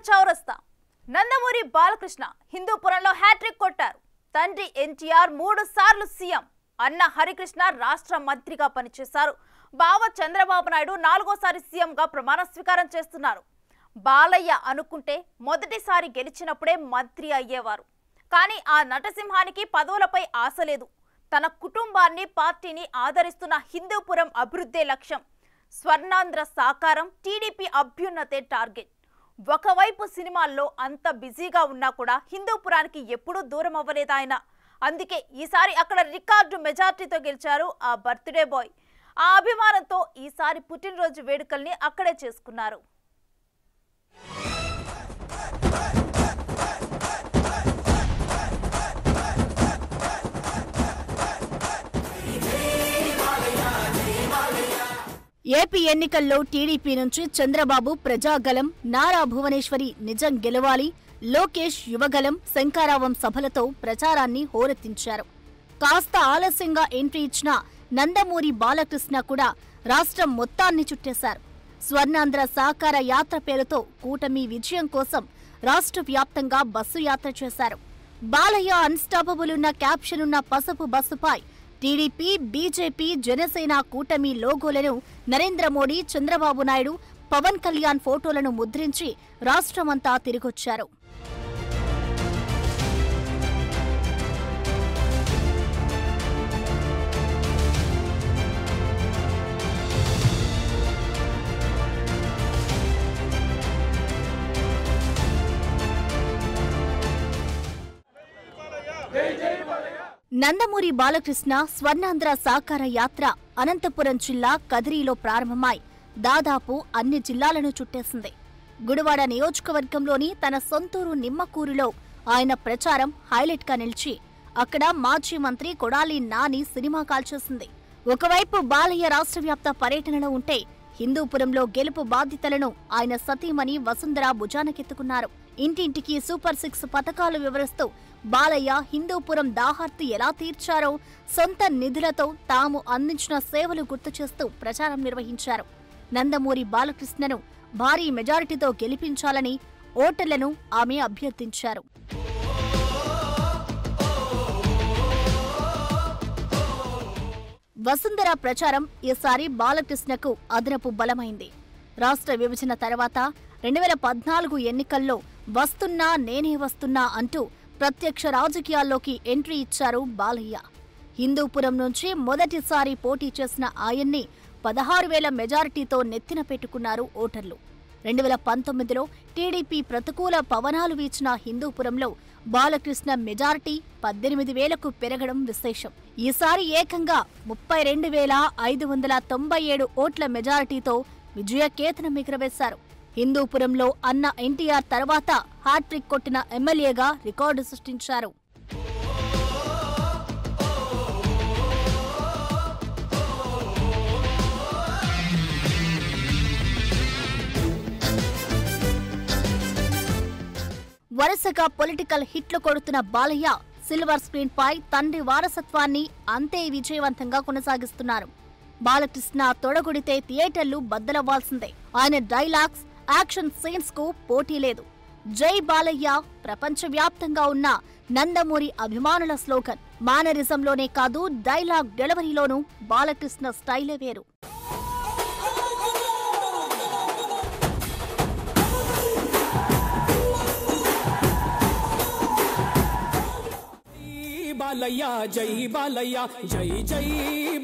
చౌరస్తా నందమూరి బాలకృష్ణ హిందూపురంలో హ్యాట్రిక్ కొట్టారు. తండ్రి ఎన్టీఆర్ 3 సార్లు సీఎం, అన్న హరికృష్ణ రాష్ట్ర మంత్రిగా పనిచేశారు. బావ చంద్రబాబు నాయుడు 4వ సీఎంగా ప్రమాణ స్వీకారం చేస్తున్నారు. బాలయ్య అనుకుంటే మొదటిసారి గెలిచినప్పుడే మంత్రి అయ్యేవారు. కానీ ఆ నటసింహానికి పదవులపై ఆశ లేదు. తన కుటుంబాన్ని పార్టీని ఆదరిస్తున్న హిందూపురం అభివృద్ధే లక్ష్యం. స్వర్ణాంధ్ర సాకారం, టీడీపీ అభ్యున్నతే టార్గెట్. ఒకవైపు సినిమాల్లో అంత బిజీగా ఉన్నా కూడా హిందూపురానికి ఎప్పుడూ దూరం అవ్వలేదు ఆయన. అందుకే ఈసారి అక్కడ రికార్డు మెజార్టీతో గెలిచారు ఆ బర్త్డే బాయ్. ఆ అభిమానంతో ఈసారి పుట్టినరోజు వేడుకల్ని అక్కడే చేసుకున్నారు. ఏపీ ఎన్నికల్లో టీడీపీ నుంచి చంద్రబాబు ప్రజాగలం, నారా భువనేశ్వరి నిజం గెలవాలి, లోకేష్ యువగలం, శంకారావం సభలతో ప్రచారాన్ని హోరెత్తించారు. కాస్త ఆలస్యంగా ఎంట్రీ ఇచ్చిన నందమూరి బాలకృష్ణ కూడా రాష్ట్రం మొత్తాన్ని చుట్టేశారు. స్వర్ణాంధ్ర సాకార యాత్ర పేరుతో కూటమి విజయం కోసం రాష్ట్ర వ్యాప్తంగా బస్సు యాత్ర చేశారు. బాలయ్య అన్స్టాపబుల్ ఉన్న క్యాప్షన్ ఉన్న పసుపు బస్సుపై టీడీపీ, బీజేపీ, జనసేన కూటమి లోగోలను, నరేంద్ర మోడీ, చంద్రబాబు నాయుడు, పవన్ కళ్యాణ్ ఫోటోలను ముద్రించి రాష్ట్రమంతా తిరిగొచ్చారు. నందమూరి బాలకృష్ణ స్వర్ణాంధ్ర సాకార యాత్ర అనంతపురం జిల్లా కదిరిలో ప్రారంభమై దాదాపు అన్ని జిల్లాలను చుట్టేసింది. గుడివాడ నియోజకవర్గంలోని తన సొంతూరు నిమ్మకూరులో ఆయన ప్రచారం హైలైట్ గా నిలిచి అక్కడ మాజీ మంత్రి కొడాలి నాని సినిమా కాల్చేసింది. ఒకవైపు బాలయ్య రాష్ట్ర వ్యాప్త పర్యటనలో ఉంటే హిందూపురంలో గెలుపు బాధ్యతలను ఆయన సతీమణి వసుంధర భుజానకెత్తుకున్నారు. ఇంటింటికి సూపర్ 6 పథకాలు వివరిస్తూ బాలయ్య హిందూపురం దాహార్తి ఎలా తీర్చారో, సొంత నిధులతో తాము అందించిన సేవలు గుర్తు చేస్తూ ప్రచారం నిర్వహించారు. నందమూరి బాలకృష్ణను భారీ మెజారిటీతో గెలిపించాలని ఓటర్లను ఆమె అభ్యర్థించారు. వసుంధర ప్రచారం ఈసారి బాలకృష్ణకు అదనపు బలమైంది. రాష్ట్ర విభజన తర్వాత 2014 ఎన్నికల్లో వస్తున్నా నేనే వస్తున్నా అంటూ ప్రత్యక్ష రాజకీయాల్లోకి ఎంట్రీ ఇచ్చారు బాలయ్య. హిందూపురం నుంచి మొదటిసారి పోటీ చేసిన ఆయన్ని 16,000 మెజారిటీతో నెత్తిన పెట్టుకున్నారు ఓటర్లు. 2019లో టీడీపీ ప్రతికూల పవనాలు వీచిన హిందూపురంలో బాలకృష్ణ మెజారిటీ 18,000కు పెరగడం విశేషం. ఈసారి ఏకంగా 32,597 ఓట్ల మెజారిటీతో విజయకేతనం ఎగురవేశారు. హిందూపురంలో అన్న ఎన్టీఆర్ తర్వాత హ్యాట్రిక్ కొట్టిన ఎమ్మెల్యేగా రికార్డు సృష్టించారు. వరుసగా పొలిటికల్ హిట్లు కొడుతున్న బాలయ్య సిల్వర్ స్క్రీన్ పై తండ్రి వారసత్వాన్ని అంతే విజయవంతంగా కొనసాగిస్తున్నారు. బాలకృష్ణ తొడగొడితే థియేటర్లు బద్దలవ్వాల్సిందే. ఆయన డైలాగ్స్, యాక్షన్ సీన్స్ కు పోటీ లేదు. జై బాలయ్య ప్రపంచవ్యాప్తంగా ఉన్న నందమూరి అభిమానుల స్లోగన్. మానరిజంలోనే కాదు, డైలాగ్ డెలివరీలోనూ బాలకృష్ణ స్టైలే వేరు. బాలయ్య జై బాలయ్య, జై జై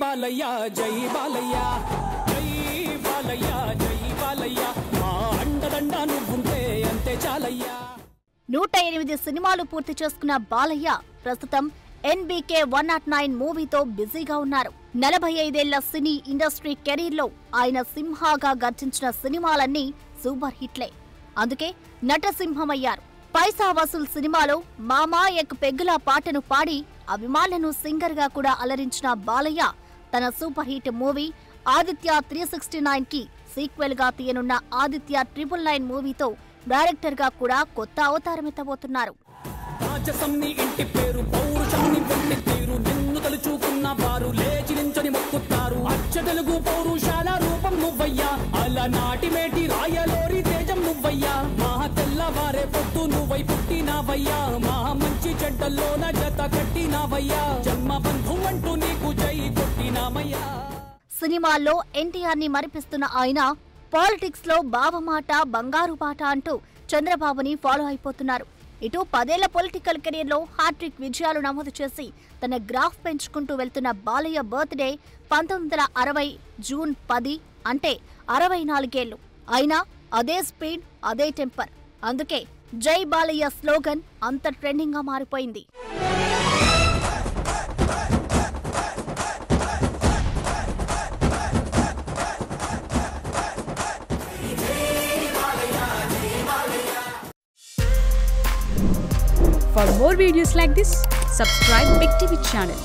బాలయ్య, జై బాలయ్య, జై బాలయ్య, జై బాలయ్య, మా అండదండ నువ్వుంటే అంతే చాలయ్య. 108 సినిమాలు పూర్తి చేసుకున్న బాలయ్య ప్రస్తుతం NBK 109 మూవీతో బిజీగా ఉన్నారు. 45 ఏళ్ల సినీ ఇండస్ట్రీ కెరీర్లో ఆయన సింహాగా గర్జించిన సినిమాలన్నీ సూపర్ హిట్లే. అందుకే నటసింహమయ్యారు. పైసా వసూల్ సినిమాలో మామా ఎక్ పెగ్గుల పాటను పాడి అభిమానులను సింగర్ గా కూడా అలరించిన బాలయ్య తన సూపర్ హిట్ మూవీ ఆదిత్య 369 కి సీక్వెల్ గా తీయనున్న ఆదిత్య 999 మూవీతో డైరెక్టర్ గా కూడా కొత్త అవతారమెత్తబోతున్నారు. రాజసంని ఇంటి పేరు, పౌరుషంని పొట్టి తీరు, నిన్ను తలుచుకున్న వారు లేచి నించని మొక్కుతారు. అచ్చ తెలుగు పౌరుషాల రూపం నువ్వయ్యా, అలనాటి మేటి రాయలోరి తేజం నువ్వయ్యా, మా తెల్లవ అంటూ నువ్వై పుట్టినావయ్యా మా మంచి చెడ్డల్లోన జత కట్టినావయ్యా జన్మ బంధు అంటూ నీకు జై కొట్టినామయ్యా. సినిమాల్లో ఎన్టీఆర్ ని మరిపిస్తున్న ఆయన పాలిటిక్స్ లో బావమాట బంగారు బాట అంటూ చంద్రబాబుని ఫాలో అయిపోతున్నారు. ఇటు 10 ఏళ్ల పొలిటికల్ కెరీర్ లో హ్యాట్రిక్ విజయాలు నమోదు చేసి తన గ్రాఫ్ పెంచుకుంటూ వెళ్తున్న బాలయ్య బర్త్డే 1960 జూన్ 10 అంటే 64 ఏళ్లు. అయినా అదే స్పీడ్ అదే టెంపర్. అందుకే జై బాలయ్య స్లోగన్ అంత ట్రెండింగ్ గా మారిపోయింది. For more videos like this, subscribe Big TV channel.